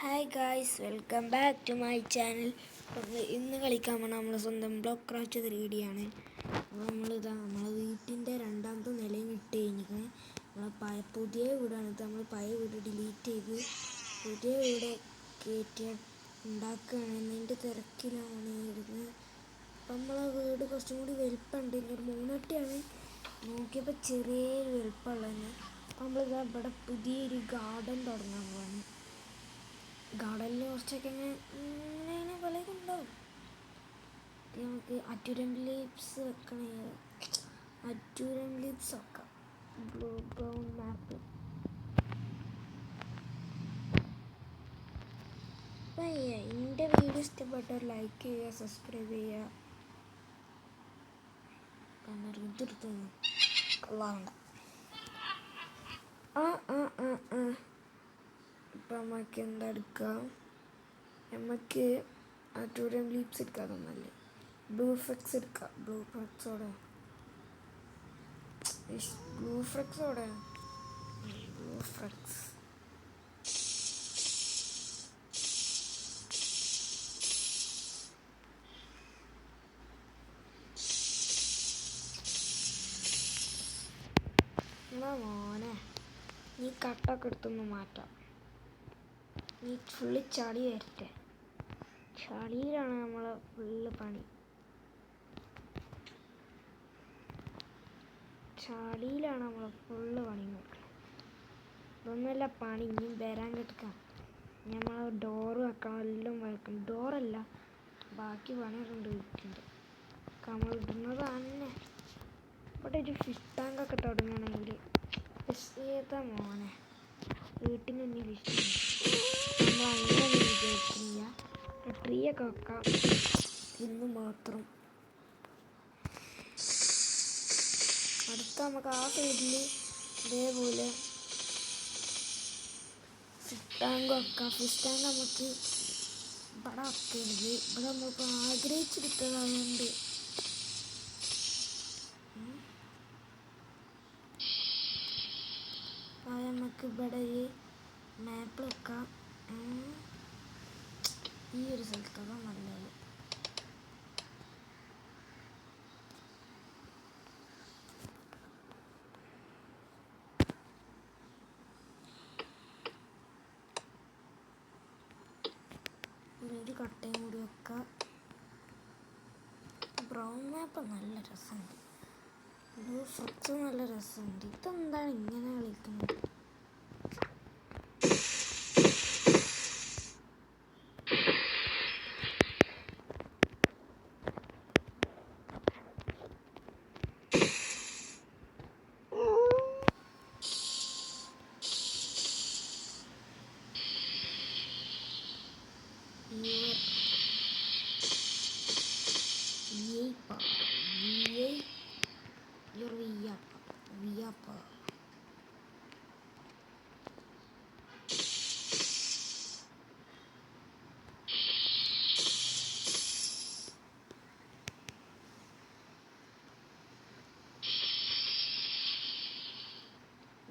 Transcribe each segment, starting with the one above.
Hi guys, welcome back to my channel. ഇന്ന് കളിക്കാൻ പോണ നമ്മൾ സ്വന്തം ബ്ലോക്ക് ക്രാഫ്റ്റ് 3D ആണ്. നമ്മളെ വീട്ടിൻ്റെ രണ്ടാമത്തെ നിലയും ഇട്ട് കഴിഞ്ഞിരിക്കുന്നത്. പുതിയ വീടാണ്. നമ്മൾ പഴയ വീട് ഡിലീറ്റ് ചെയ്ത് പുതിയ വീട് കയറ്റി ഉണ്ടാക്കുകയാണ്. എന്നതിൻ്റെ തിരക്കിലാണ് ഇരുന്നത്. അപ്പം നമ്മളെ വീട് കുറച്ചും കൂടി വലിപ്പമുണ്ട്. ഒരു 3 വട്ടിയാണ് നോക്കിയപ്പോൾ ചെറിയൊരു വലിപ്പമുള്ളതെന്ന്. അപ്പം ഇവിടെ പുതിയൊരു ഗാർഡൻ തുടങ്ങാൻ പോവാണ്. ഗാർഡനിൽ കുറച്ചൊക്കെ ഇങ്ങനെ പലതൊക്കെ ഉണ്ടാവും. നമുക്ക് അറ്റൂരം ലീവ്സ് വെക്കണേ, അറ്റൂരം ലീവ്സ് വെക്കാം. ബ്ലൂ ബ്രൗൺ മാപ്പ്. അപ്പം എൻ്റെ വീഡിയോ ഇഷ്ടപ്പെട്ടവർ ലൈക്ക് ചെയ്യുക, സബ്സ്ക്രൈബ് ചെയ്യുക. ഇതെടുത്തു കൊള്ളാറുണ്ട്. ഇപ്പം നമുക്ക് എന്താ എടുക്കാം? നമുക്ക് അറ്റൂരം ലീപ്സ് എടുക്കാം. അതൊന്നല്ലേ, ബ്ലൂ ഫ്ലെക്സ് എടുക്കാം. ബ്ലൂ ഫ്ലെക്സോടെ ബ്ലൂ ഫ്ലെക്സ് എന്നാ മോനെ, നീ കട്ടൊക്കെ എടുത്തൊന്ന് മാറ്റാം. നീ ഫുള്ള് ചളി വരട്ടെ. ചളിയിലാണ് നമ്മളെ ഫുള്ള് പണി. നോക്കണം. ഇതൊന്നുമല്ല പണി, ഇനി വരാൻ കിടക്കാം. നമ്മൾ ഡോറ് വെക്കണം, എല്ലാം വെക്കണം. ഡോറല്ല, ബാക്കി പണിയുണ്ട് വീട്ടിൻ്റെ. നമ്മൾ ഇടുന്നത് തന്നെ. ഇവിടെ ഒരു ഫിഷ് ടാങ്കൊക്കെ തുടങ്ങണമെങ്കിൽ ഏതാ മോനെ, വീട്ടിന് മുന്നിൽ ഫിഷ് നമ്മൾ അങ്ങനെ വിചാരിക്കുന്നില്ല. ട്രീ ഒക്കെ വെക്കാം ഇന്ന് മാത്രം. അടുത്ത നമുക്ക് ആ സൈഡിൽ ഇതേപോലെ ഫിഷ് ടാങ്ക് വെക്കാം. ഫിഷ് ടാങ്ക് നമുക്ക് ഇവിടെ വെക്കരുത്. ഇവിടെ നമ്മളിപ്പോൾ ആഗ്രഹിച്ചെടുത്തതായതുകൊണ്ട് നമുക്ക് ഇവിടെ ഒരു മാപ്പ് വെക്കാം. ഈ ഒരു സ്ഥലത്താണ് നല്ലത്. ഒരു കട്ടയും കൂടി വെക്കാം. ബ്രൗൺ മാപ്പ് നല്ല രസമുണ്ട്. ബ്ലൂ ഫ്ലെക്സ് നല്ല രസമുണ്ട്. ഇതെന്താണ് ഇങ്ങനെ കളിക്കുന്നത്?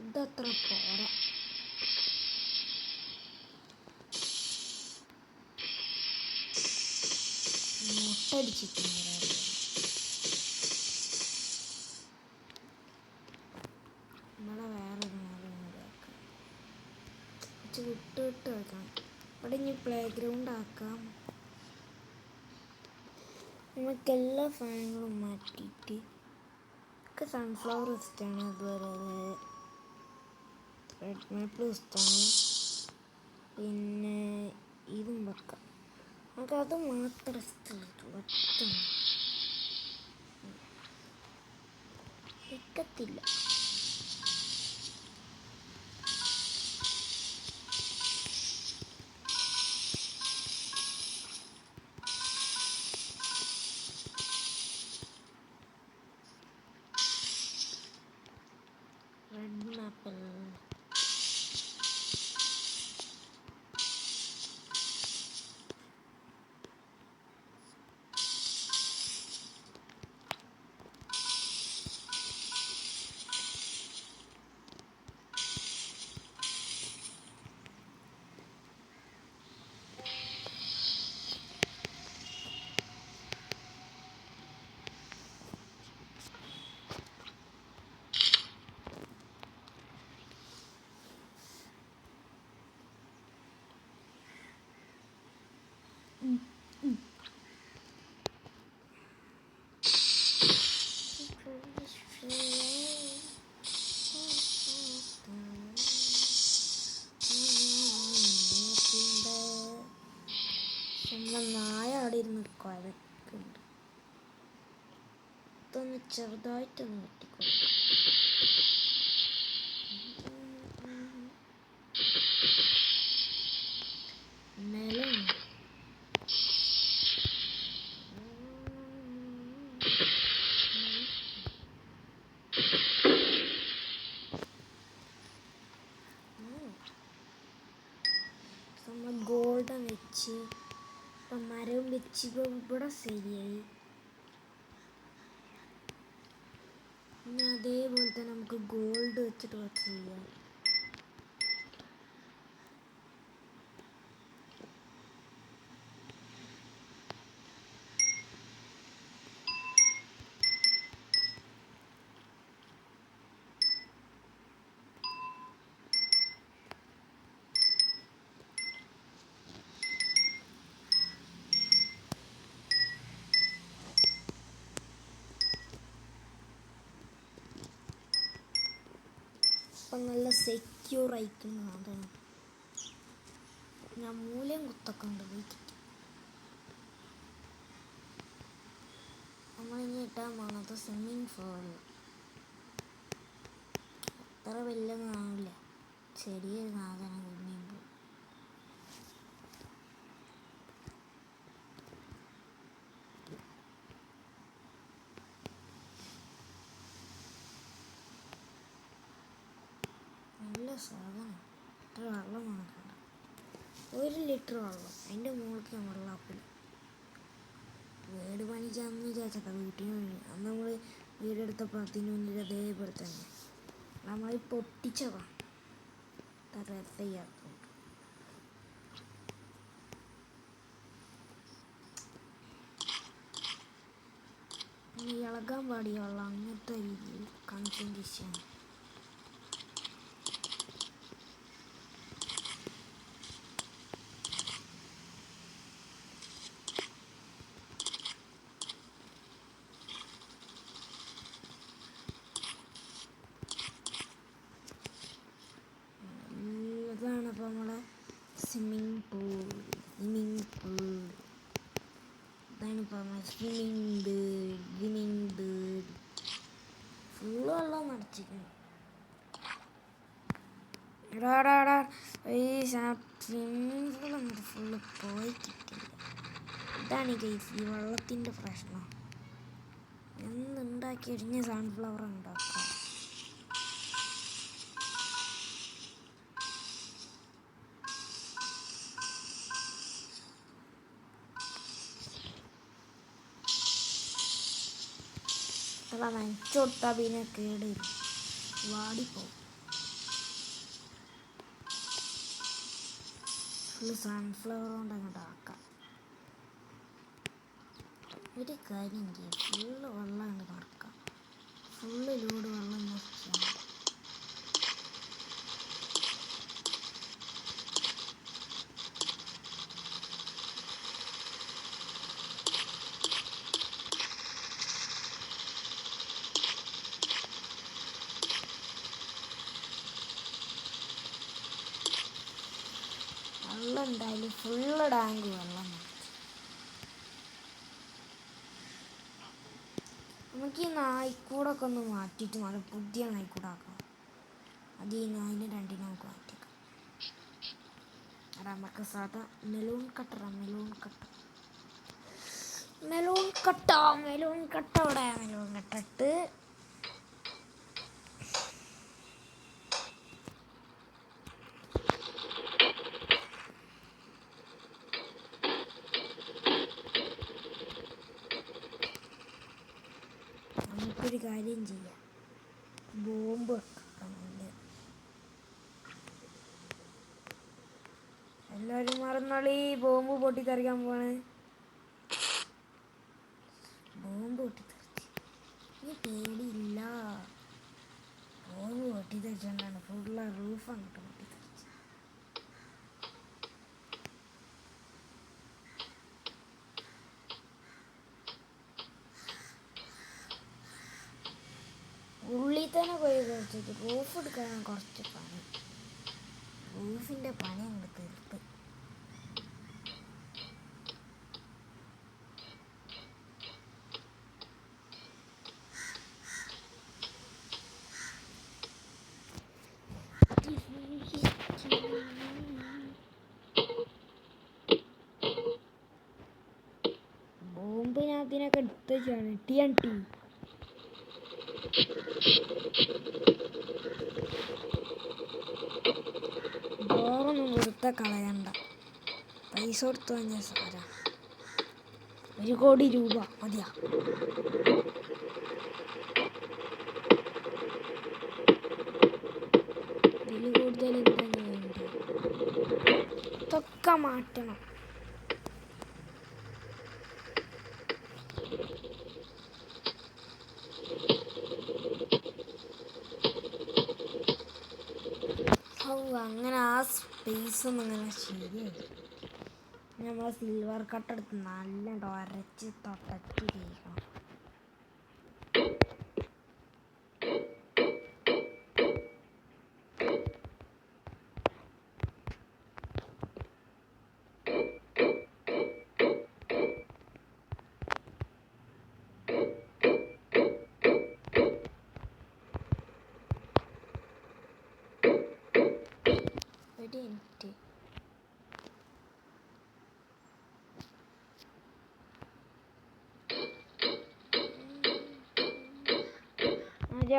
ഇതത്ര പോരാ. മുട്ടടിച്ചിട്ടുണ്ട്. നമ്മളെ വേറൊരു ആക്കാം. വിട്ട് വെക്കാം. ഇവിടെ ഇനി പ്ലേ ഗ്രൗണ്ട് ആക്കാം. നമുക്ക് എല്ലാ സാധനങ്ങളും മാറ്റിയിട്ട് ഒക്കെ സൺഫ്ലവർ ഇഷ്ടമാണ്. അതുപോലെ റെഡ് മാപ്പിൾ ഇഷ്ടമാണ്. പിന്നെ ഇതും വെക്കാം. നമുക്കത് മാത്രം ഇഷ്ടമുള്ളൂ. വെക്കത്തില്ല. റെഡ് മാപ്പിൾ നായ അവിടെ ഇരുന്ന് കുഴക്കുന്നുണ്ട്. ഇതൊന്ന് ചെറുതായിട്ടൊന്ന് വെട്ടിക്കൊടുക്കും. മെലൺ നമ്മൾ ഗോൾഡൻ വെച്ച് ഇപ്പം മരവും വെച്ച് ഇവിടെ ശരിയായി. ഇനി അതേപോലെ തന്നെ നമുക്ക് ഗോൾഡ് വെച്ചിട്ട് കുറച്ച് ചെയ്യാം. അപ്പം നല്ല സെക്യൂർ ആയിക്കുന്ന സാധനം. ഞാൻ മൂലയും കുത്തൊക്കെ ഉണ്ട് വീട്ടിൽ. നമ്മളിനി ഇട്ടാൻ പോണത് സ്വിമ്മിങ് പൂൾ. അത്ര വലിയൊന്നും കാണില്ല, ചെറിയൊരു സാധനം സ്വിമ്മിങ് പൂൾ. നല്ല സാധനം. ഇത്ര വെള്ളം നോക്കണ്ട, 1 ലിറ്റർ വെള്ളം. അതിൻ്റെ മുകളിൽ ഞാൻ വെള്ളമാക്കില്ല. വീട് പണിക്കാന്ന് വിചാരിച്ചൊക്കെ വീട്ടിന് വേണ്ടി അന്ന് നമ്മൾ വീടെടുത്തപ്പോൾ അതിന് മുന്നിൽ അതേപോലെ തന്നെ നമ്മൾ പൊട്ടിച്ചതാണ്. തയ്യാറുണ്ട്. ഇളകാൻ പാടിയ വെള്ളം അങ്ങനത്തെ രീതിയിൽ കൺസെൻട്രേഷൻ. ഇതാണ് ഇപ്പോൾ നമ്മളെ സ്വിമ്മിങ് പൂൾ. ഇതാണ് ഇപ്പോൾ നമ്മളെ സ്വിമ്മിങ് ബേർഡ്. ഫുള്ള് വെള്ളം നിറച്ചിരിക്കുന്നു. ഈ സ്വിമ്മിങ് പൂൾ എന്നിട്ട് ഫുള്ള് പോയി കിട്ടില്ല. ഇതാണ് ഗൈസ് ഈ വെള്ളത്തിൻ്റെ പ്രശ്നം. എന്തുണ്ടാക്കി ഒരിഞ്ഞ സൺഫ്ലവർ ഉണ്ടാക്കാം. അത്ര നനച്ചു കൊടുത്താൽ പിന്നെ കേട് വരും, വാടിപ്പോവും. ഫുള്ള് സൺഫ്ലവർ കൊണ്ട് അങ്ങോട്ട് ആക്കാം. ഒരു കാര്യം ചെയ്യും, ഫുള്ള് വെള്ളം അങ്ങോട്ട് നിറക്കാം. ഫുള്ള് ലോഡ് വെള്ളം നിറച്ചാൽ വെള്ളം ഉണ്ടായാലും ഫുള്ള് ടാങ്ക് വെള്ളം നിറച്ച്. നമുക്ക് ഈ നായ്ക്കൂടൊക്കെ ഒന്ന് മാറ്റിയിട്ട് നല്ല പുതിയ നായ്ക്കൂടാക്കാം. അത് ഈ നായിനെ രണ്ടിനും നമുക്ക് മാറ്റിയേക്കാം. അത് നമുക്ക് സാധാ മെലൂൺ കട്ട ഇവിടെ. മെലൂൺ കട്ട ഇട്ട് നമുക്കൊരു കാര്യം ചെയ്യാം, ബോംബ് വെക്കാം. എല്ലാവരും മറന്നോളി, ബോംബ് പൊട്ടിത്തെറിക്കാൻ പോണേ. ബോംബ് പൊട്ടിത്തെറിച്ച് ഇനി പേടിയില്ല. ബോംബ് പൊട്ടിത്തെറിച്ചുകൊണ്ടാണ് ഫുള്ള് റൂഫ് അങ്ങോട്ട് പൊട്ടിത്തെറിച്ച്. ഉള്ളിൽ തന്നെ പോയി വെച്ചിട്ട് റൂഫ് എടുക്കാൻ കുറച്ച് പണി. റൂഫിൻ്റെ പണി അങ്ങോട്ട് തീർത്ത് സാധനങ്ങളൊക്കെ എടുത്ത് വെച്ചാണ് TNT. ഡോറൊന്നും വെറുതെ കളയണ്ട, പൈസ കൊടുത്ത് വാങ്ങിയ സാധനം. 1 കോടി രൂപ മതിയാ. ഇതിൽ കൂടുതൽ എന്താണ് വേണ്ടത്? ഇതൊക്കെ മാറ്റണം. അങ്ങനെ ആ സ്പേസ് ഒന്നും അങ്ങനെ ശരിയായി. നമ്മളെ സിൽവർ കട്ടെടുത്ത് നല്ല ഒരച്ച് തൊട്ടച്ച് കഴിക്കണം.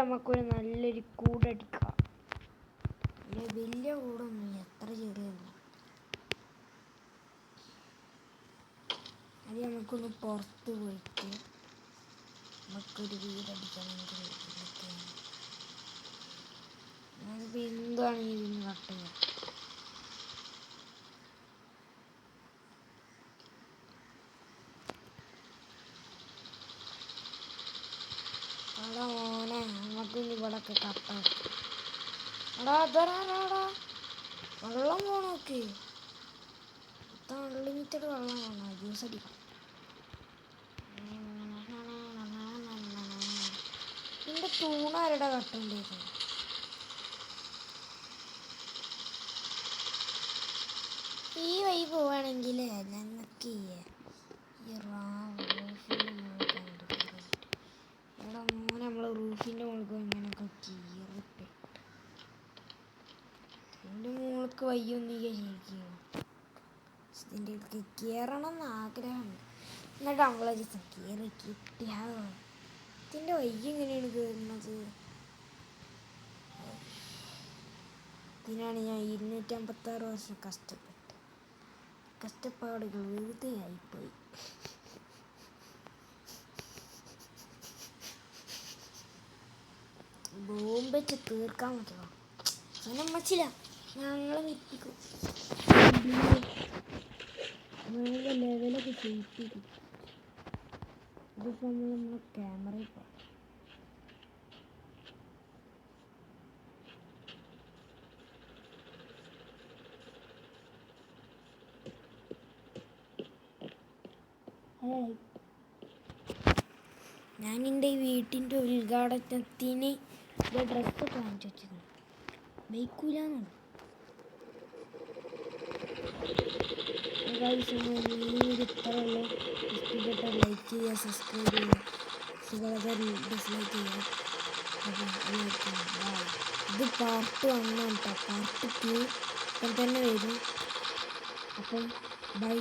നമുക്കൊരു നല്ലൊരു കൂടടിക്കാം. വലിയ കൂടൊന്നും, എത്ര ചെറിയൊന്നും. അത് നമുക്കൊന്ന് പുറത്ത് പോയിട്ട് നമുക്കൊരു വീടടിക്കണമെങ്കിൽ നമുക്കിപ്പോൾ എന്താണെങ്കിൽ ഇതിന് കട്ടുക. മോനെ നമുക്ക് ഇവിടൊക്കെ കട്ട. വെള്ളം പോണോക്ക്, അൺലിമിറ്റഡ് വെള്ളം വേണം. ജ്യൂസ് അടിക്കണം. ഇതിൻ്റെ തൂണാരുടെ കട്ടുണ്ടേക്ക്. ഈ വഴി പോവാണെങ്കിൽ ഞങ്ങൾക്ക് ഈ നമ്മൾ റൂഫിൻ്റെ മുകളിൽ ഇങ്ങനെയൊക്കെ കീറിട്ട് ഇതിൻ്റെ മുകൾക്ക് വയ്യൊന്നില്ല ശരിക്കും. ഇതിൻ്റെ അടുത്ത് കയറണം എന്ന് ആഗ്രഹമുണ്ട്. എന്നിട്ട് നമ്മളൊരു ദിവസം കയറി കിട്ടിയാ. ഇതിൻ്റെ വയ്യ എങ്ങനെയാണ് കയറുന്നത്? ഇതിനാണ് ഞാൻ 256 വർഷം കഷ്ടപ്പാടുകൾ വെറുതെ ആയിപ്പോയി. ബോംബ് വെച്ച് തീർക്കാൻ പറ്റുമോ? അങ്ങനെ മച്ചില്ല, ഞങ്ങളെ നിൽപ്പിക്കും. ലെവലൊക്കെ ചെയ്യിപ്പിക്കും. ഇതിപ്പോൾ നമ്മളെ ക്യാമറയിൽ പോകാം. ഞാൻ എൻ്റെ വീട്ടിൻ്റെ ഉദ്ഘാടനത്തിന് ഡ്രസ്സൊക്കെ വാങ്ങിച്ചു വെച്ചിരുന്നു. ബൈക്കൂലെന്നാണ്. ഇത്രയുള്ളൂ. ഇഷ്ടപ്പെട്ട ലൈക്ക് ചെയ്യുക, സബ്സ്ക്രൈബ് ചെയ്യുക, സുഖം ഡിസ്ലൈക്ക് ചെയ്യുക. ഇത് പാർട്ട് 1 ആണ് കേട്ടോ. പാർട്ട് 2 ഇപ്പം തന്നെ വരും. അപ്പം ബൈ.